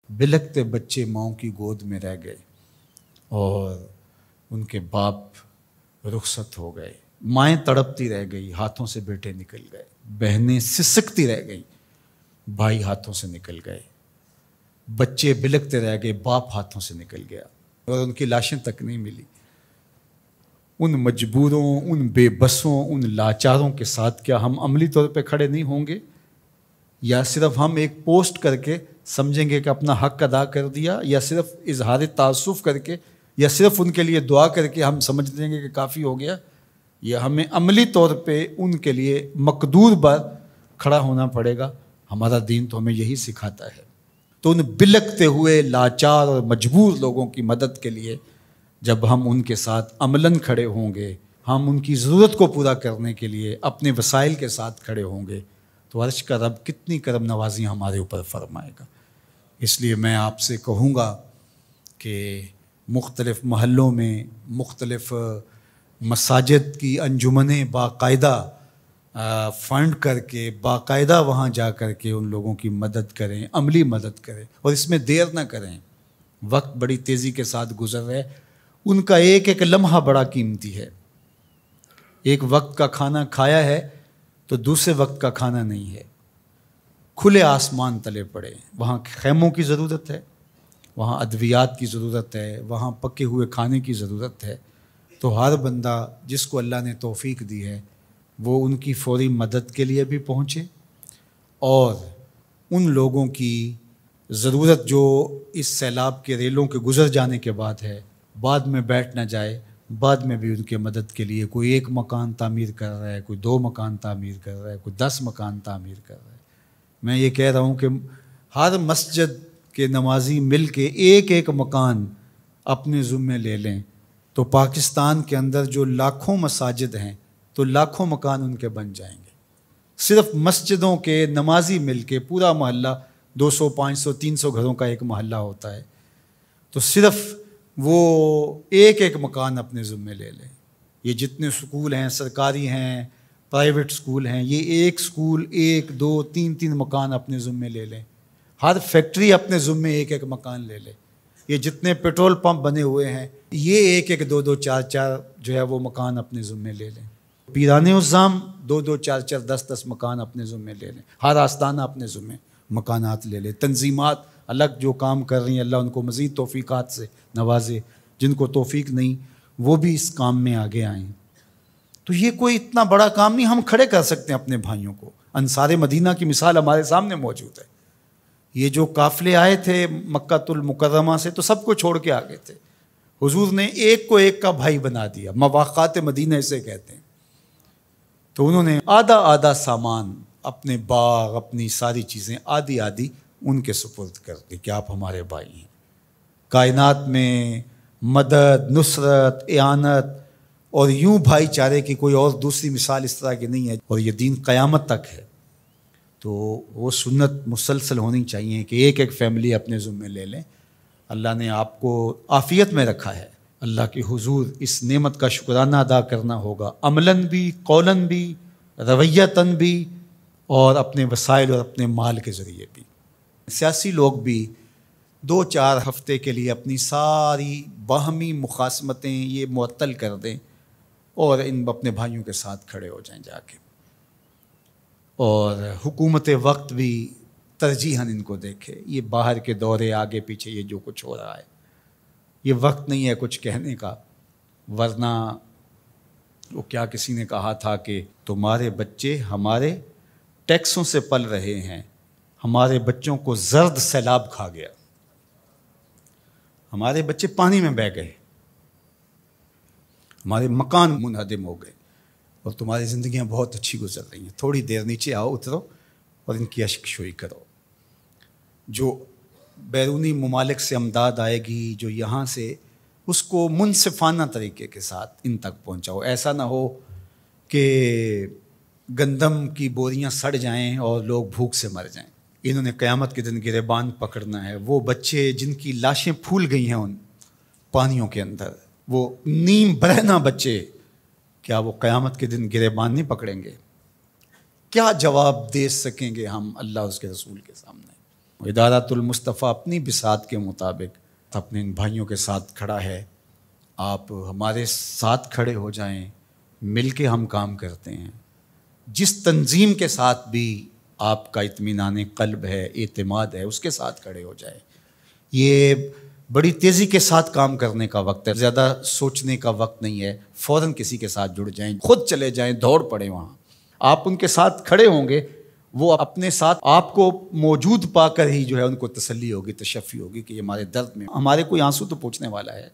بلکتے بچے ماؤں کی گود میں رہ گئے اور ان کے باپ رخصت ہو گئے، مائیں تڑپتی رہ گئی، ہاتھوں سے بیٹے نکل گئے، بہنیں سسکتی رہ گئیں، بھائی ہاتھوں سے نکل گئے، بچے بلکتے رہ گئے، باپ ہاتھوں سے نکل گیا اور ان کی لاشیں تک نہیں ملی۔ ان مجبوروں، ان بے بسوں، ان لاچاروں کے ساتھ کیا ہم عملی طور پہ کھڑے نہیں ہوں گے، یا صرف ہم ایک پوسٹ کر کے سمجھیں گے کہ اپنا حق ادا کر دیا، یا صرف اظہار تاسف کر کے، یا صرف ان کے لیے دعا کر کے ہم سمجھ لیں گے کہ کافی ہو گیا؟ یا ہمیں عملی طور پہ ان کے لیے مقدور بر کھڑا ہونا پڑے گا۔ ہمارا دین تو ہمیں یہی سکھاتا ہے۔ تو ان بلکتے ہوئے لاچار اور مجبور لوگوں کی مدد کے لیے جب ہم ان کے ساتھ عملاً کھڑے ہوں گے، ہم ان کی ضرورت کو پورا کرنے کے لیے اپنے وسائل کے ساتھ کھڑے ہوں گے، تو عرش کا رب کتنی کرم نوازی ہمارے اوپر فرمائے گا۔ اس لیے میں آپ سے کہوں گا کہ مختلف محلوں میں مختلف مساجد کی انجمنیں باقاعدہ فنڈ کر کے، باقاعدہ وہاں جا کر کے ان لوگوں کی مدد کریں، عملی مدد کریں، اور اس میں دیر نہ کریں۔ وقت بڑی تیزی کے ساتھ گزر رہا ہے، ان کا ایک ایک لمحہ بڑا قیمتی ہے۔ ایک وقت کا کھانا کھایا ہے تو دوسرے وقت کا کھانا نہیں ہے۔ کھلے آسمان تلے پڑے، وہاں خیموں کی ضرورت ہے، وہاں ادویات کی ضرورت ہے، وہاں پکے ہوئے کھانے کی ضرورت ہے۔ تو ہر بندہ جس کو اللہ نے توفیق دی ہے وہ ان کی فوری مدد کے لیے بھی پہنچے، اور ان لوگوں کی ضرورت جو اس سیلاب کے ریلوں کے گزر جانے کے بعد ہے، بعد میں بیٹھ نہ جائے، بعد میں بھی ان کے مدد کے لیے کوئی 1 مکان تعمیر کر رہا ہے، کوئی 2 مکان تعمیر کر رہا ہے، کوئی 10 مکان تعمیر کر رہا ہے۔ میں یہ کہہ رہا ہوں کہ ہر مسجد کے نمازی مل کے ایک ایک مکان اپنے ذمے لے لیں تو پاکستان کے اندر جو لاکھوں مساجد ہیں تو لاکھوں مکان ان کے بن جائیں گے۔ صرف مسجدوں کے نمازی مل کے، پورا محلہ 200 500 300 گھروں کا ایک محلہ ہوتا ہے، تو صرف وہ ایک ایک مکان اپنے ذمے لے لیں۔ یہ جتنے سکول ہیں، سرکاری ہیں، پرائیویٹ سکول ہیں، یہ ایک سکول 1 2 3 3 مکان اپنے ذمے لے لیں۔ ہر فیکٹری اپنے ذمے ایک ایک مکان لے لے۔ یہ جتنے پیٹرول پمپ بنے ہوئے ہیں، یہ 1 1 2 2 4 4 جو ہے وہ مکان اپنے ذمے لے لیں۔ پیرانے الزام 2 2 4 4 10 10 مکان اپنے ذمے لے لیں۔ ہر آستانہ اپنے ذمے مکانات لے لیں۔ تنظیمات الگ جو کام کر رہی ہیں، اللہ ان کو مزید توفیقات سے نوازے، جن کو توفیق نہیں وہ بھی اس کام میں آگے آئیں۔ تو یہ کوئی اتنا بڑا کام نہیں، ہم کھڑے کر سکتے ہیں اپنے بھائیوں کو۔ انصار مدینہ کی مثال ہمارے سامنے موجود ہے۔ یہ جو قافلے آئے تھے مکہ المکرمہ سے تو سب کو چھوڑ کے آ گئے تھے، حضور نے ایک کو ایک کا بھائی بنا دیا، مواقات مدینہ اسے کہتے ہیں۔ تو انہوں نے آدھا آدھا سامان، اپنے باغ، اپنی ساری چیزیں آدھی آدھی ان کے سپرد کر دی کہ آپ ہمارے بھائی ہیں۔ کائنات میں مدد، نصرت، اعانت اور یوں بھائی چارے کی کوئی اور دوسری مثال اس طرح کی نہیں ہے، اور یہ دین قیامت تک ہے۔ تو وہ سنت مسلسل ہونی چاہیے کہ ایک ایک فیملی اپنے ذمے لے لیں۔ اللہ نے آپ کو عافیت میں رکھا ہے، اللہ کے حضور اس نعمت کا شکرانہ ادا کرنا ہوگا، عملاً بھی، قولاً بھی، رویتاً بھی، اور اپنے وسائل اور اپنے مال کے ذریعے بھی۔ سیاسی لوگ بھی 2-4 ہفتے کے لیے اپنی ساری باہمی مخاصمتیں یہ معطل کر دیں اور ان اپنے بھائیوں کے ساتھ کھڑے ہو جائیں جا کے۔ اور حکومت وقت بھی ترجیحاً ان کو دیکھے۔ یہ باہر کے دورے آگے پیچھے یہ جو کچھ ہو رہا ہے، یہ وقت نہیں ہے کچھ کہنے کا، ورنہ وہ کیا کسی نے کہا تھا کہ تمہارے بچے ہمارے ٹیکسوں سے پل رہے ہیں، ہمارے بچوں کو زرد سیلاب کھا گیا، ہمارے بچے پانی میں بہہ گئے، ہمارے مکان منہدم ہو گئے، اور تمہاری زندگیاں بہت اچھی گزر رہی ہیں، تھوڑی دیر نیچے آؤ، اترو اور ان کی اشک شوئی کرو۔ جو بیرونی ممالک سے امداد آئے گی، جو یہاں سے، اس کو منصفانہ طریقے کے ساتھ ان تک پہنچاؤ۔ ایسا نہ ہو کہ گندم کی بوریاں سڑ جائیں اور لوگ بھوک سے مر جائیں۔ انہوں نے قیامت کے دن گریبان پکڑنا ہے۔ وہ بچے جن کی لاشیں پھول گئی ہیں ان پانیوں کے اندر، وہ نیم برہنہ بچے، کیا وہ قیامت کے دن گریبان نہیں پکڑیں گے؟ کیا جواب دے سکیں گے ہم اللہ اس کے رسول کے سامنے؟ ادارۃ المصطفیٰ اپنی بساط کے مطابق اپنے ان بھائیوں کے ساتھ کھڑا ہے. آپ ہمارے ساتھ کھڑے ہو جائیں، مل کے ہم کام کرتے ہیں. جس تنظیم کے ساتھ بھی آپ کا اطمینان قلب ہے، اعتماد ہے، اس کے ساتھ کھڑے ہو جائیں. یہ بڑی تیزی کے ساتھ کام کرنے کا وقت ہے، زیادہ سوچنے کا وقت نہیں ہے. فوراً کسی کے ساتھ جڑ جائیں، خود چلے جائیں، دوڑ پڑیں وہاں. آپ ان کے ساتھ کھڑے ہوں گے، وہ اپنے ساتھ آپ کو موجود پا کر ہی جو ہے ان کو تسلی ہوگی، تشفی ہوگی کہ یہ ہمارے درد میں ہمارے کوئی آنسو تو پوچھنے والا ہے.